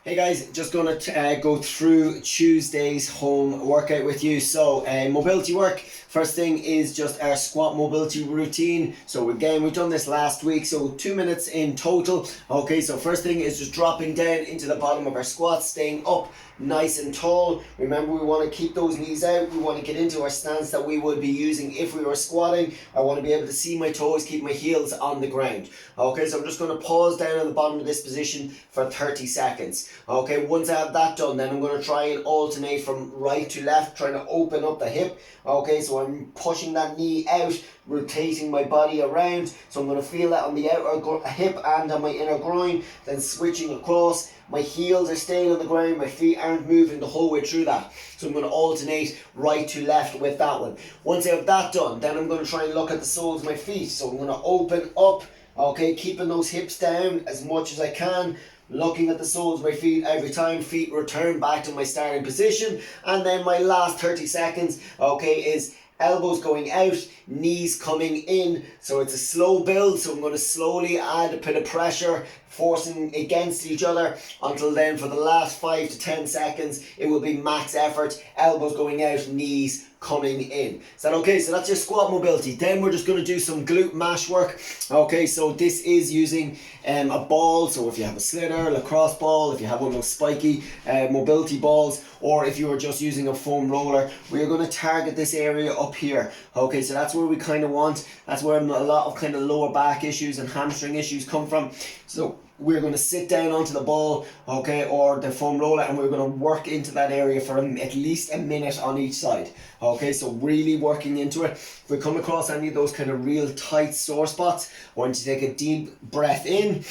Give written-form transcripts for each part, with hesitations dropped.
Hey guys, just going to go through Tuesday's home workout with you. So, mobility work. First thing is just our squat mobility routine. So again, we've done this last week, so 2 minutes in total. Okay, so first thing is just dropping down into the bottom of our squat, staying up nice and tall. Remember, we want to keep those knees out. We want to get into our stance that we would be using if we were squatting. I want to be able to see my toes, keep my heels on the ground. Okay, so I'm just going to pause down on the bottom of this position for 30 seconds. Okay, once I have that done, then I'm going to try and alternate from right to left, trying to open up the hip. Okay, so I'm pushing that knee out, rotating my body around. So I'm going to feel that on the outer hip and on my inner groin, then switching across. My heels are staying on the ground, my feet aren't moving the whole way through that. So I'm going to alternate right to left with that one. Once I have that done, then I'm going to try and look at the soles of my feet. So I'm going to open up, okay, keeping those hips down as much as I can. Looking at the soles of my feet every time, feet return back to my starting position. And then my last 30 seconds, okay, is elbows going out, knees coming in. So it's a slow build, so I'm going to slowly add a bit of pressure, forcing against each other until then for the last 5 to 10 seconds it will be max effort, elbows going out, knees coming in. Is that okay? So that's your squat mobility. Then we're just going to do some glute mash work. Okay, so this is using a ball. So if you have a sliotar, lacrosse ball, if you have one of those spiky mobility balls, or if you are just using a foam roller, we are going to target this area up here. Okay, so that's where we kind of want, that's where a lot of kind of lower back issues and hamstring issues come from. So we're going to sit down onto the ball, okay, or the foam roller, and we're going to work into that area for at least a minute on each side. Okay, so really working into it. If we come across any of those kind of real tight sore spots, I want you to take a deep breath in.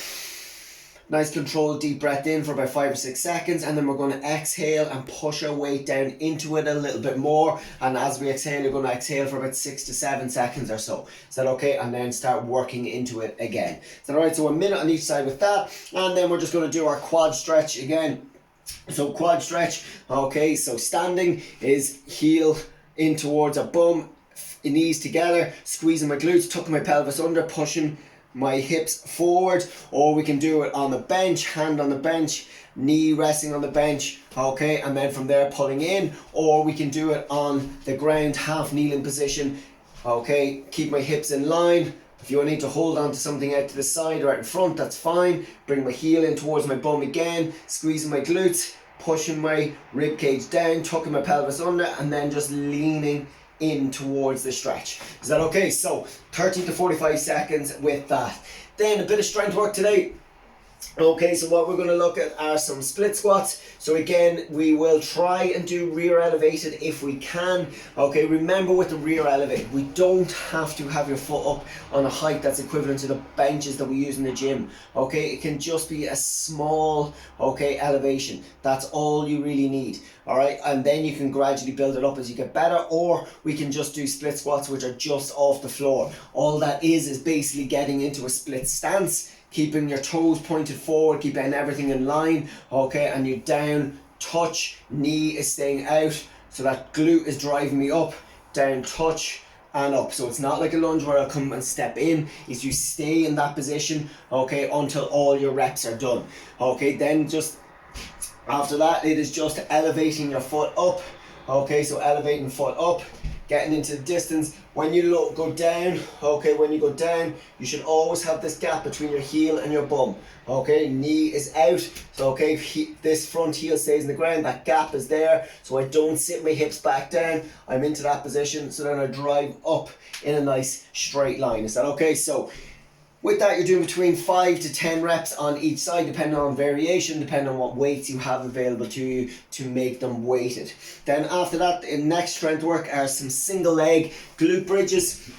Nice controlled deep breath in for about 5 or 6 seconds, and then we're going to exhale and push our weight down into it a little bit more. And as we exhale, you're going to exhale for about 6 to 7 seconds or so. Is that okay? And then start working into it again. Is that alright? So a minute on each side with that, and then we're just going to do our quad stretch again. So quad stretch, okay, so standing is heel in towards a bum, knees together, squeezing my glutes, tucking my pelvis under, pushing my hips forward, or we can do it on the bench, hand on the bench, knee resting on the bench, okay, and then from there pulling in, or we can do it on the ground, half kneeling position, okay, keep my hips in line. If you need to hold on to something out to the side or out in front, that's fine. Bring my heel in towards my bum again, squeezing my glutes, pushing my rib cage down, tucking my pelvis under, and then just leaning in towards the stretch. Is that okay? So 30 to 45 seconds with that. Then a bit of strength work today. Okay, so what we're going to look at are some split squats. So again, we will try and do rear elevated if we can. Okay, remember with the rear elevated, we don't have to have your foot up on a height that's equivalent to the benches that we use in the gym. Okay, it can just be a small, okay, elevation. That's all you really need. Alright, and then you can gradually build it up as you get better, or we can just do split squats which are just off the floor. All that is basically getting into a split stance, keeping your toes pointed forward, keeping everything in line, okay, and you down, touch, knee is staying out, so that glute is driving me up, down, touch, and up. So it's not like a lunge where I'll come and step in, is you stay in that position, okay, until all your reps are done. Okay, then just after that, it is just elevating your foot up, okay, so elevating foot up, getting into the distance. When you go down, okay, when you go down, you should always have this gap between your heel and your bum. Okay, knee is out, so okay, this front heel stays in the ground, that gap is there, so I don't sit my hips back down, I'm into that position, so then I drive up in a nice straight line. Is that okay? So with that, you're doing between 5 to 10 reps on each side, depending on variation, depending on what weights you have available to you to make them weighted. Then after that, the next strength work are some single leg glute bridges.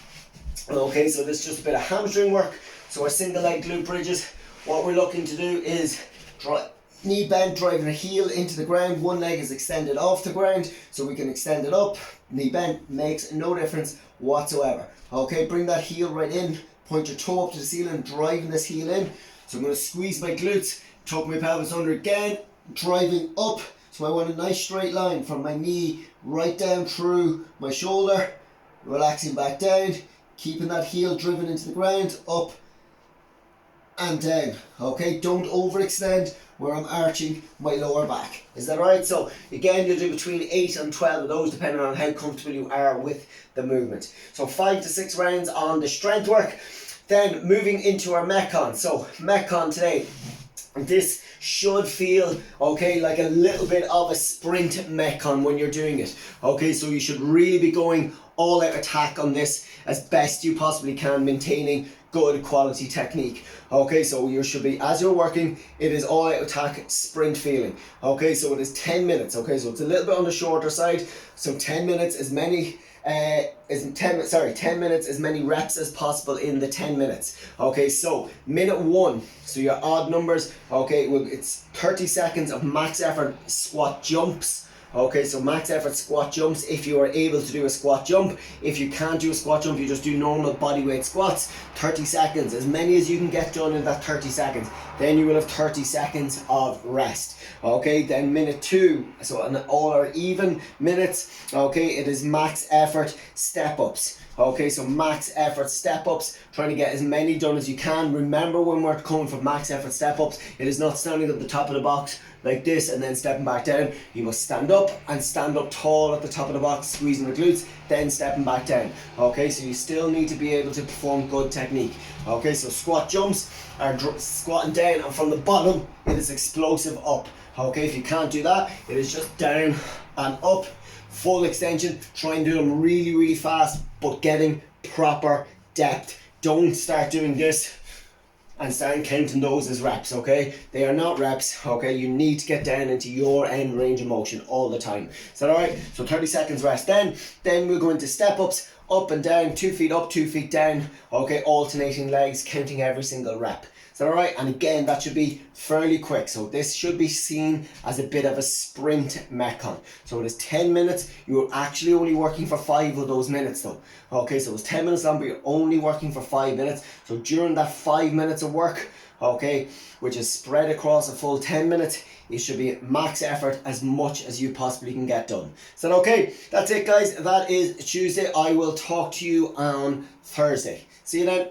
Okay, so this is just a bit of hamstring work. So our single leg glute bridges, what we're looking to do is knee bend, driving the heel into the ground. One leg is extended off the ground, so we can extend it up. Knee bend makes no difference whatsoever. Okay, bring that heel right in. Point your toe up to the ceiling, driving this heel in. So I'm going to squeeze my glutes, tuck my pelvis under again, driving up. So I want a nice straight line from my knee right down through my shoulder, relaxing back down, keeping that heel driven into the ground, up and down. Okay, don't overextend. where I'm arching my lower back. Is that right? So again, you'll do between 8 and 12 of those depending on how comfortable you are with the movement. So 5 to 6 rounds on the strength work. Then moving into our Metcon. So Metcon today, this should feel okay like a little bit of a sprint Metcon when you're doing it. Okay, so you should really be going all out attack on this as best you possibly can, maintaining good quality technique. Okay, so you should be, as you're working, it is all out attack sprint feeling. Okay, so it is 10 minutes. Okay, so it's a little bit on the shorter side. So 10 minutes, as many 10 minutes, as many reps as possible in the 10 minutes. Okay, so minute 1, so your odd numbers. Okay, well, it's 30 seconds of max effort squat jumps. Okay, so max effort squat jumps if you are able to do a squat jump. If you can't do a squat jump, you just do normal body weight squats. 30 seconds, as many as you can get done in that 30 seconds. Then you will have 30 seconds of rest. Okay, then minute 2, so an all or even minutes. Okay, it is max effort step ups. Okay, so max effort step ups, trying to get as many done as you can. Remember, when we're coming for max effort step ups, it is not standing at the top of the box like this and then stepping back down. You must stand up and stand up tall at the top of the box, squeezing the glutes, then stepping back down. Okay, so you still need to be able to perform good technique. Okay, so squat jumps are squatting down, and from the bottom it is explosive up. Okay, if you can't do that, it is just down and up, full extension. Try and do them really, really fast, but getting proper depth. Don't start doing this and start counting those as reps, okay? They are not reps, okay? You need to get down into your end range of motion all the time. Is that alright? So 30 seconds rest. Then we'll go into step ups, up and down, 2 feet up, 2 feet down, okay? Alternating legs, counting every single rep. Is that alright? And again, that should be fairly quick. So this should be seen as a bit of a sprint Metcon. So it is 10 minutes. You're actually only working for 5 of those minutes though. Okay, so it's 10 minutes long, but you're only working for 5 minutes. So during that 5 minutes of work, okay, which is spread across a full 10 minutes, it should be max effort, as much as you possibly can get done. Is that okay? That's it, guys. That is Tuesday. I will talk to you on Thursday. See you then.